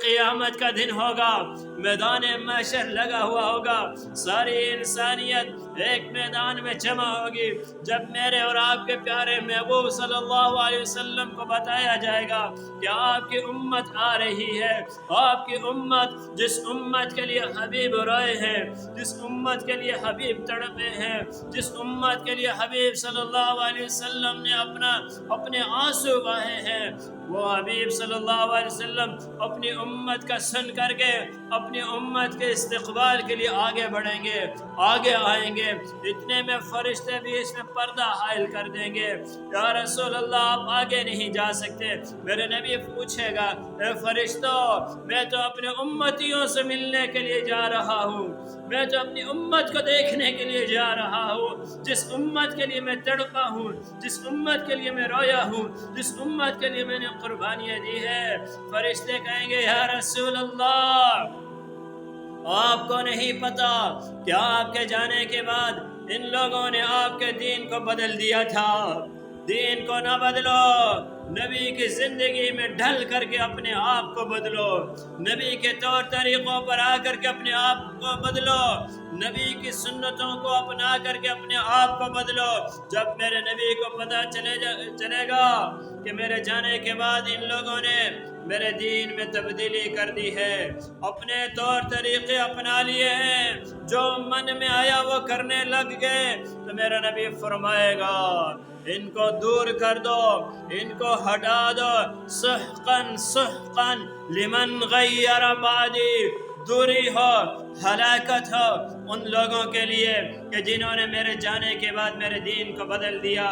قیامت کا دن ہوگا، میدان محشر لگا ہوا ہوگا، ساری انسانیت ایک میدان میں جمع ہوگی، جب میرے اور آپ کے پیارے محبوب صلی اللہ علیہ وسلم کو بتایا جائے گا کہ آپ کی امت آ رہی ہے، آپ کی امت جس امت کے لیے حبیب روئے ہیں، جس امت کے لیے حبیب تڑپے ہیں، جس امت کے لیے حبیب صلی اللہ علیہ وسلم نے اپنے آنسو بہائے ہیں، وہ حبیب صلی اللہ علیہ وسلم اپنی امت کا سن کر کے اپنی امت کے استقبال کے لیے آگے بڑھیں گے، آگے آئیں گے، اتنے میں فرشتے بھی اس میں پردہ حائل کر دیں گے، یا رسول اللہ آپ آگے نہیں جا سکتے۔ میرے نبی پوچھے گا، اے فرشتوں، میں تو اپنے امتیوں سے ملنے کے لیے جا رہا ہوں، میں تو اپنی امت کو دیکھنے کے لیے جا رہا ہوں، جس امت کے لیے میں تڑپا ہوں، جس امت کے لیے میں رویا ہوں، جس امت کے لیے میں نے قربانیاں دی ہے۔ فرشتے کہیں گے، یا رسول اللہ، آپ کو نہیں پتا کہ آپ کے جانے کے بعد ان لوگوں نے آپ کے دین کو بدل دیا تھا۔ دین کو نہ بدلو، نبی کی زندگی میں ڈھل کر کے اپنے آپ کو بدلو، نبی کے طور طریقوں پر آ کر کے اپنے آپ کو بدلو، نبی کی سنتوں کو اپنا کر کے اپنے آپ کو بدلو۔ جب میرے نبی کو پتہ چلے گا کہ میرے جانے کے بعد ان لوگوں نے میرے دین میں تبدیلی کر دی ہے، اپنے طور طریقے اپنا لیے ہیں، جو من میں آیا وہ کرنے لگ گئے، تو میرا نبی فرمائے گا، ان کو دور کر دو، ان کو ہٹا دو، سحقاً سحقاً لمن غیر بعدی، دوری ہو، ہلاکت ہو ان لوگوں کے لیے کہ جنہوں نے میرے جانے کے بعد میرے دین کو بدل دیا۔